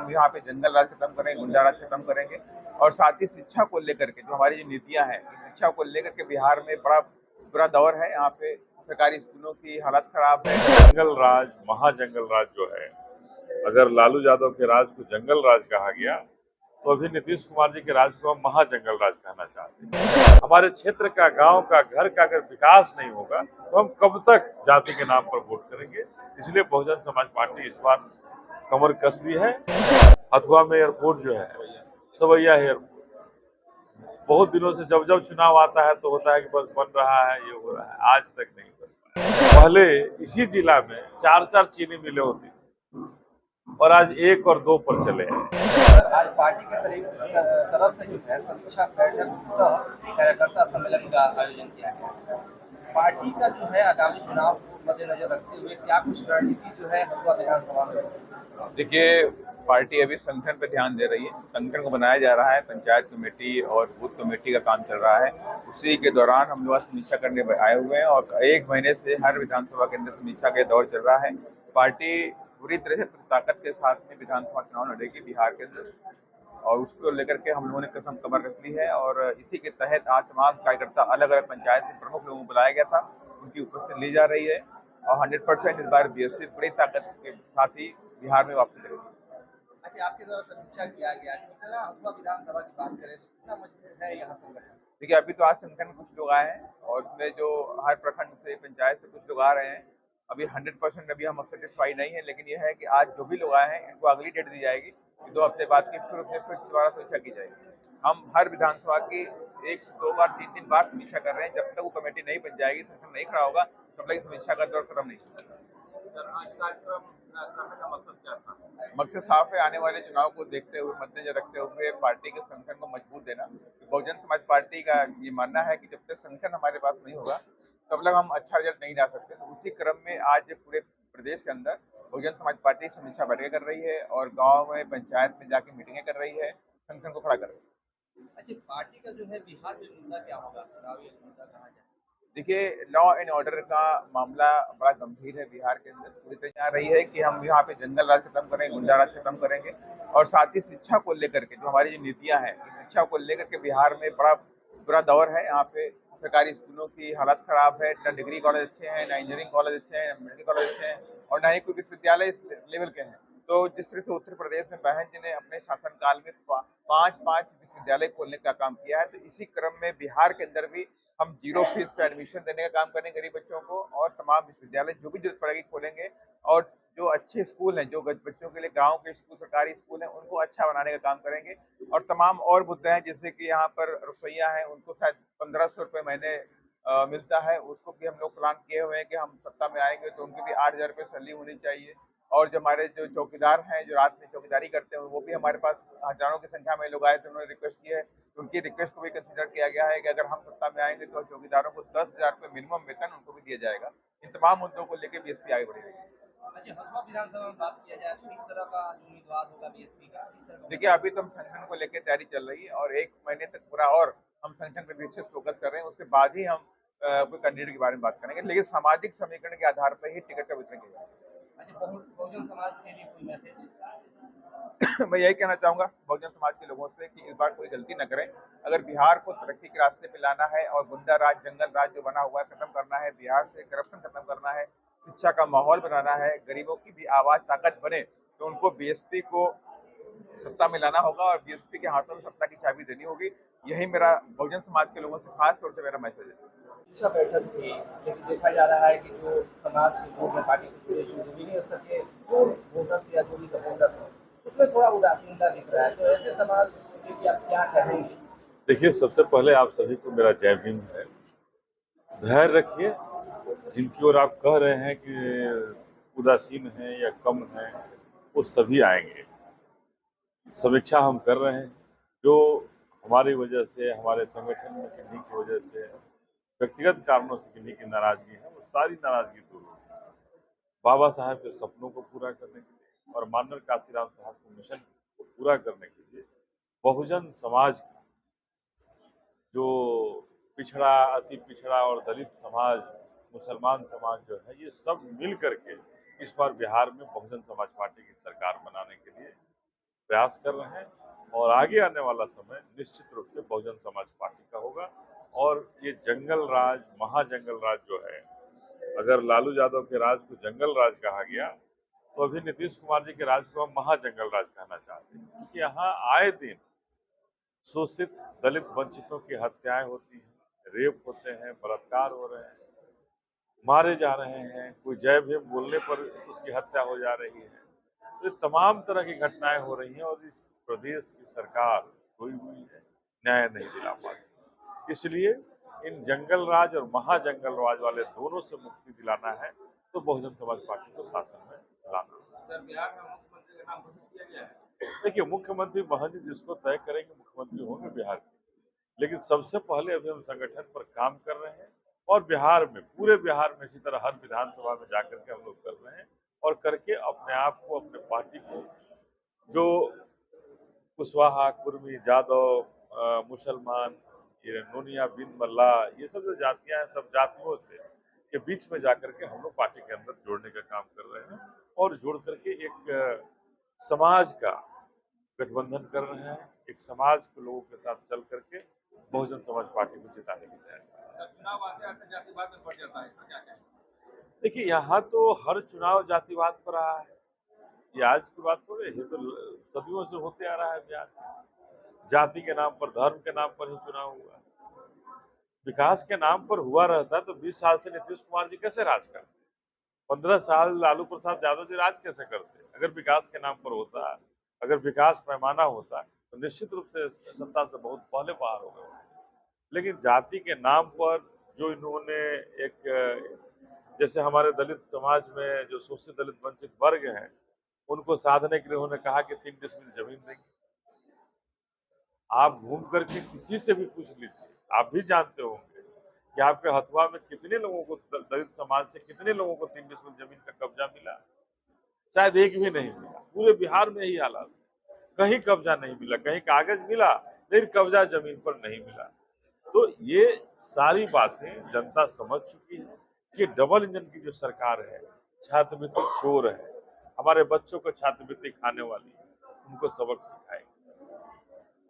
हम यहाँ पे जंगल राज खत्म करेंगे, गुंडा राज खत्म करेंगे और साथ ही शिक्षा को लेकर के जो हमारी जो नीतियां हैं, शिक्षा को लेकर के बिहार में बड़ा बुरा दौर है। यहाँ पे सरकारी स्कूलों की हालत खराब है। जंगल राज, महाजंगल राज जो है, अगर लालू यादव के राज को जंगल राज कहा गया तो अभी नीतीश कुमार जी के राज को हम महाजंगल राज कहना चाहते हैं। हमारे क्षेत्र का, गांव का, घर का अगर विकास नहीं होगा तो हम कब तक जाति के नाम पर वोट करेंगे। इसलिए बहुजन समाज पार्टी इस बार कमर कस ली है। हथुआ में एयरपोर्ट जो है, सवैया एयरपोर्ट, बहुत दिनों से जब जब चुनाव आता है तो होता है कि बस बन रहा है, ये हो रहा है, आज तक नहीं बन पाया। पहले इसी जिला में 4-4 चीनी मिलें होती और आज 1 और 2 पर चले हैं। आज पार्टी के तरफ से जो है समीक्षा बैठक कार्यकर्ता सम्मेलन का आयोजन किया गया। पार्टी का जो है आगामी चुनाव को मद्देनजर रखते हुए क्या कुछ रणनीति जो है हथुआ विधानसभा में? देखिए, पार्टी अभी संगठन पर ध्यान दे रही है। संगठन को बनाया जा रहा है, पंचायत कमेटी और बूथ कमेटी का काम चल रहा है। उसी के दौरान हम लोग समीक्षा करने आए हुए हैं और 1 महीने से हर विधानसभा के अंदर समीक्षा का दौर चल रहा है। पार्टी पूरी तरह से ताकत के साथ में विधानसभा चुनाव लड़ेगी बिहार के अंदर और उसको लेकर के हम लोगों ने कसम कमर कस ली है और इसी के तहत आज तमाम कार्यकर्ता अलग अलग पंचायत से प्रमुख लोगों को बुलाया गया था, उनकी उपस्थिति ली जा रही है और 100% इस बार बीएसपी बड़ी ताकत के साथ ही बिहार में वापसी करेगी। अच्छा, आपके द्वारा समीक्षा किया गया, कितना हथुआ विधानसभा की बात करें तो कितना मजबूत है यहाँ संगठन? देखिए, अभी तो आज संगठन में कुछ लोग आए हैं और उसमें जो हर प्रखंड से, पंचायत से कुछ लोग आ रहे हैं। अभी 100% अभी हम सेटिस्फाई नहीं है, लेकिन यह है कि आज जो भी लोग आए हैं इनको अगली डेट दी जाएगी, 2 हफ्ते बाद की फिर दोबारा समीक्षा की जाएगी। हम हर विधानसभा की 1 से 2 बार, 3-3 बार समीक्षा कर रहे हैं। जब तक वो कमेटी नहीं बन जाएगी, संगठन नहीं खड़ा होगा, तब तक समीक्षा का दौर खत्म नहीं होगा। मकसद साफ है, आने वाले चुनाव को देखते हुए, मद्देनजर रखते हुए पार्टी के संगठन को मजबूत देना। बहुजन समाज पार्टी का ये मानना है कि जब तक संगठन हमारे पास नहीं होगा तब तक हम अच्छा रिजल्ट नहीं ला सकते। तो उसी क्रम में आज पूरे प्रदेश के अंदर बहुजन समाज पार्टी समीक्षा बैठकें कर रही है और गाँव में, पंचायत में जाके मीटिंगें कर रही है, संगठन को खड़ा कर रही है। अच्छा, पार्टी का जो है बिहार में मुद्दा क्या होगा, चुनावी मुद्दा कहा जाए? देखिए, लॉ एंड ऑर्डर का मामला बड़ा गंभीर है बिहार के अंदर। पूरी तरह आ रही है कि हम यहाँ पे जंगल राज खत्म करेंगे, गुंडा राज खत्म करेंगे और साथ ही शिक्षा को लेकर के जो हमारी जो नीतियां हैं, शिक्षा को लेकर के बिहार में बड़ा बुरा दौर है। यहाँ पे सरकारी स्कूलों की हालत खराब है, ना डिग्री कॉलेज अच्छे हैं, ना इंजीनियरिंग कॉलेज अच्छे हैं, ना मेडिकल कॉलेज अच्छे हैं और ना ही कोई विश्वविद्यालय इस लेवल के हैं। तो जिस तरह से उत्तर प्रदेश में बहन जी ने अपने शासनकाल में 5 विश्वविद्यालय खोलने का काम किया है, तो इसी क्रम में बिहार के अंदर भी हम 0 फीस पे एडमिशन देने का काम करेंगे गरीब बच्चों को और तमाम विश्वविद्यालय जो भी जरूरत पड़ेगी खोलेंगे और जो अच्छे स्कूल हैं, जो बच्चों के लिए गांव के स्कूल, सरकारी स्कूल हैं, उनको अच्छा बनाने का काम करेंगे और तमाम और मुद्दे हैं जैसे कि यहाँ पर रसोइया हैं, उनको शायद 1500 रुपये महीने मिलता है, उसको भी हम लोग प्लान किए हुए हैं कि हम सत्ता में आएंगे तो उनकी भी 8,000 रुपये सैलरी होनी चाहिए और जो हमारे जो चौकीदार हैं, जो रात में चौकीदारी करते हैं, वो भी हमारे पास हजारों की संख्या में लोग आए थे, उन्होंने रिक्वेस्ट की है, तो उनकी रिक्वेस्ट को भी कंसिडर किया गया है कि अगर हम सत्ता में आएंगे तो चौकीदारों को 10,000 रुपये मिनिमम वेतन उनको भी दिया जाएगा। इन तमाम मुद्दों को लेकर बीएसपी आगे बढ़ रही है। अच्छा, हथुआ विधानसभा में बात किया जाए तो किस तरह का जो उम्मीदवार होगा बीएसपी का, किस तरह का? देखिए, अभी तो हम संगठन को लेकर तैयारी चल रही है और 1 महीने तक पूरा और हम संगठन पर विशेष फोकस कर रहे हैं, उसके बाद ही हम कोई कैंडिडेट के बारे में बात करेंगे, लेकिन सामाजिक समीकरण के आधार पर ही टिकट का वितरण किया जाएगा। अच्छा, बहुजन समाज के लिए कोई मैसेज? मैं यही कहना चाहूंगा बहुजन समाज के लोगों से कि इस बार कोई गलती न करें। अगर बिहार को तरक्की के रास्ते पे लाना है और गुंडा राज, जंगल राज जो बना हुआ है खत्म करना है, बिहार से करप्शन खत्म करना है, शिक्षा का माहौल बनाना है, गरीबों की भी आवाज ताकत बने, तो उनको बीएसपी को सत्ता में लाना होगा और बीएसपी के हाथों में सत्ता की चाबी देनी होगी। यही मेरा बहुजन समाज के लोगों से खास तौर से मेरा मैसेज है। समीक्षा बैठक थी, लेकिन देखा जा रहा है कि जो समाज से लोग हैं, पार्टी से जुड़े जो जमीनी स्तर के जो वोटर्स या जो भी सपोर्टर हैं, उसमें थोड़ा उदासीनता दिख रहा है, तो ऐसे समाज के लिए आप क्या कहेंगे? देखिए, सबसे पहले आप सभी को मेरा जय भीम है। धैर्य रखिए। जिनकी ओर आप कह रहे हैं कि उदासीन हैं या कम हैं, वो सभी आएंगे। समीक्षा हम कर रहे हैं। जो हमारी वजह से, हमारे संगठन में किन्हीं की वजह से, व्यक्तिगत कारणों से किन्हीं की नाराजगी है, वो सारी नाराजगी दूर होगी। बाबा साहब के सपनों को पूरा करने के लिए और माननीय काशीराम साहब के मिशन को पूरा करने के लिए बहुजन समाज की जो पिछड़ा, अति पिछड़ा और दलित समाज, मुसलमान समाज जो है, ये सब मिल करके इस बार बिहार में बहुजन समाज पार्टी की सरकार बनाने के लिए प्रयास कर रहे हैं और आगे आने वाला समय निश्चित रूप से बहुजन समाज पार्टी का होगा। और ये जंगल राज, महाजंगल राज जो है, अगर लालू यादव के राज को जंगल राज कहा गया तो अभी नीतीश कुमार जी के राज को हम महाजंगल राज कहना चाहते हैं, क्योंकि यहाँ आए दिन शोषित दलित वंचितों की हत्याएं होती हैं, रेप होते हैं, बलात्कार हो रहे हैं, मारे जा रहे हैं, कोई जय भीम बोलने पर उसकी हत्या हो जा रही है। तो ये तमाम तरह की घटनाएं हो रही हैं और इस प्रदेश की सरकार सोई हुई है, न्याय नहीं दिला पाती। इसलिए इन जंगल राज और महाजंगल राज वाले दोनों से मुक्ति दिलाना है तो बहुजन समाज पार्टी को शासन में लाना। सर, बिहार में मुख्यमंत्री का नाम घोषित किया गया है। देखिए, मुख्यमंत्री महंत जिसको तय करेंगे मुख्यमंत्री होंगे बिहार के, लेकिन सबसे पहले अभी हम संगठन पर काम कर रहे हैं और बिहार में, पूरे बिहार में इसी तरह हर विधानसभा में जाकर के हम लोग कर रहे हैं और करके अपने आप को, अपने पार्टी को, जो कुशवाहा, कुर्मी, जादव, मुसलमान, ये नोनिया, बिन मल्ला, ये सब जो जातियां हैं, सब जातियों से के बीच में जाकर के हम लोग पार्टी के अंदर जोड़ने का काम कर रहे हैं और जोड़ करके एक समाज का गठबंधन कर रहे हैं, एक समाज के लोगों के साथ चल करके बहुजन समाज पार्टी को जिताने की तैयारी कर रहे हैं। चुनाव आते आते जातिवाद में बढ़ जाता है, इसमें क्या कहें? देखिए, यहाँ तो हर चुनाव जातिवाद पर रहा है, ये आज की बात थोड़ी है, ये तो सदियों से होते आ रहा है बिहार में। जाति के नाम पर, धर्म के नाम पर ही चुनाव हुआ। विकास के नाम पर हुआ रहता तो 20 साल से नीतीश कुमार जी कैसे राज करते? 15 साल लालू प्रसाद यादव जी राज कैसे करते? अगर विकास के नाम पर होता, अगर विकास पैमाना होता तो निश्चित रूप से सत्ता से बहुत पहले बाहर हो गए। लेकिन जाति के नाम पर जो इन्होंने एक, जैसे हमारे दलित समाज में जो शोषित दलित वंचित वर्ग हैं, उनको साधने के लिए उन्होंने कहा कि 3 डिसमिल जमीन देंगे। आप घूम करके किसी से भी पूछ लीजिए, आप भी जानते होंगे कि आपके हथुआ में कितने लोगों को, दलित समाज से कितने लोगों को 3 डिसमिल जमीन का कब्जा मिला? शायद एक भी नहीं मिला। पूरे बिहार में यही हालात, कहीं कब्जा नहीं मिला, कहीं कागज मिला लेकिन कब्जा जमीन पर नहीं मिला। तो ये सारी बातें जनता समझ चुकी है कि डबल इंजन की जो सरकार है, छात्रवृत्ति चोर है, हमारे बच्चों को छात्रवृत्ति खाने वाली है,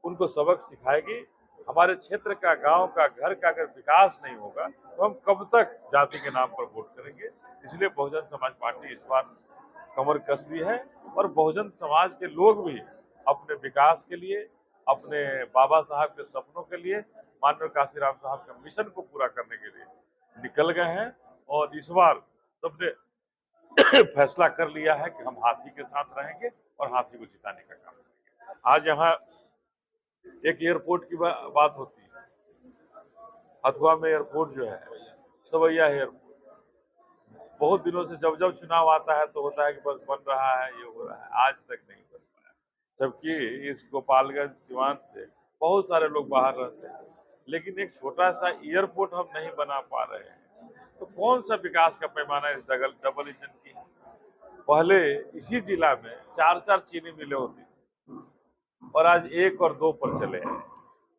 उनको सबक सिखाएगी। हमारे क्षेत्र का, गांव का, घर का अगर विकास नहीं होगा तो हम कब तक जाति के नाम पर वोट करेंगे? इसलिए बहुजन समाज पार्टी इस बार कमर कस ली है और बहुजन समाज के लोग भी अपने विकास के लिए, अपने बाबा साहब के सपनों के लिए, माननीय काशीराम साहब के मिशन को पूरा करने के लिए निकल गए हैं। और इस बार सबने फैसला कर लिया है कि हम हाथी के साथ रहेंगे और हाथी को जिताने का काम करेंगे। आज यहाँ एक एयरपोर्ट की बात होती है, हथुआ में एयरपोर्ट जो है, सवैया एयरपोर्ट, बहुत दिनों से जब जब चुनाव आता है तो होता है कि बस बन रहा है, ये हो रहा है, आज तक नहीं बन पाया। जबकि इस गोपालगंज सीमांत से बहुत सारे लोग बाहर रहते हैं, लेकिन एक छोटा सा एयरपोर्ट हम नहीं बना पा रहे हैं। तो कौन सा विकास का पैमाना इस डबल इंजन की है? पहले इसी जिला में 4-4 चीनी मिलें होती थी और आज 1 और 2 पर चले हैं।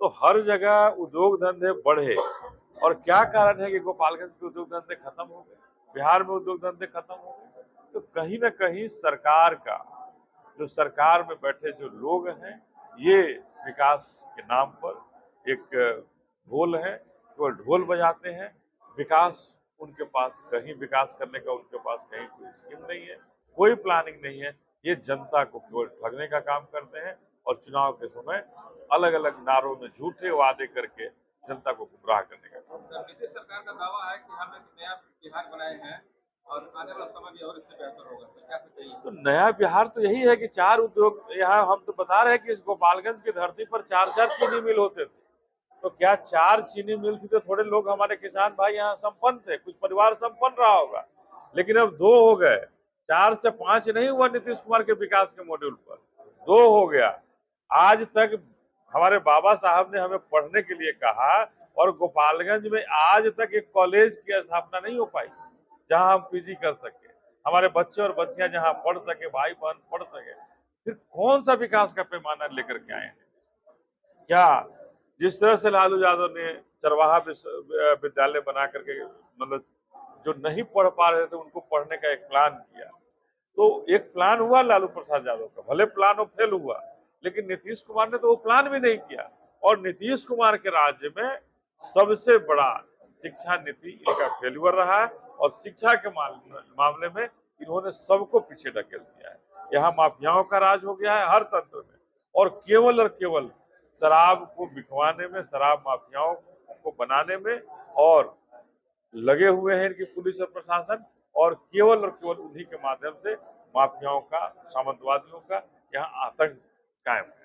तो हर जगह उद्योग धंधे बढ़े। और क्या कारण है कि गोपालगंज के उद्योग धंधे खत्म हो गए, बिहार में उद्योग धंधे खत्म हो गए? तो कहीं ना कहीं सरकार का, जो सरकार में बैठे जो लोग हैं, ये विकास के नाम पर एक ढोल है, केवल ढोल बजाते हैं। विकास उनके पास, कहीं विकास करने का उनके पास कहीं कोई स्कीम नहीं है, कोई प्लानिंग नहीं है। ये जनता को केवल ठगने का काम करते हैं और चुनाव के समय अलग अलग नारों में झूठे वादे करके जनता को गुमराह करने का काम। नीतीश सरकार का दावा है कि हम एक नया बिहार बनाए हैं और आने वाला समय भी और इससे बेहतर होगा, तो क्या सच्चाई है? तो नया बिहार तो यही है कि 4 उद्योग, यहाँ हम तो बता रहे हैं कि इस गोपालगंज की धरती पर 4-4 चीनी मिल होते थे। तो क्या 4 चीनी मिल थी तो थोड़े लोग, हमारे किसान भाई यहाँ संपन्न थे, कुछ परिवार संपन्न रहा होगा, लेकिन अब 2 हो गए। 4 से 5 नहीं हुआ नीतीश कुमार के विकास के मॉड्यूल पर, 2 हो गया। आज तक हमारे बाबा साहब ने हमें पढ़ने के लिए कहा और गोपालगंज में आज तक एक कॉलेज की स्थापना नहीं हो पाई जहां हम पीजी कर सके, हमारे बच्चे और बच्चियां जहां पढ़ सके, भाई बहन पढ़ सके। फिर कौन सा विकास का पैमाना लेकर के आए हैं? क्या जिस तरह से लालू यादव ने चरवाहा विद्यालय बना करके, मतलब जो नहीं पढ़ पा रहे थे उनको पढ़ने का एक प्लान किया, तो एक प्लान हुआ लालू प्रसाद यादव का, भले प्लान वो फेल हुआ, लेकिन नीतीश कुमार ने तो वो प्लान भी नहीं किया। और नीतीश कुमार के राज्य में सबसे बड़ा शिक्षा नीति इनका फेल्यूर रहा है और शिक्षा के मामले में इन्होंने सबको पीछे ढकेल दिया है। यहाँ माफियाओं का राज हो गया है हर तंत्र में, और केवल शराब को बिकवाने में, शराब माफियाओं को बनाने में और लगे हुए हैं इनकी पुलिस और प्रशासन, और केवल उन्हीं के माध्यम से माफियाओं का, सामंतवादियों का यहाँ आतंक कायम है।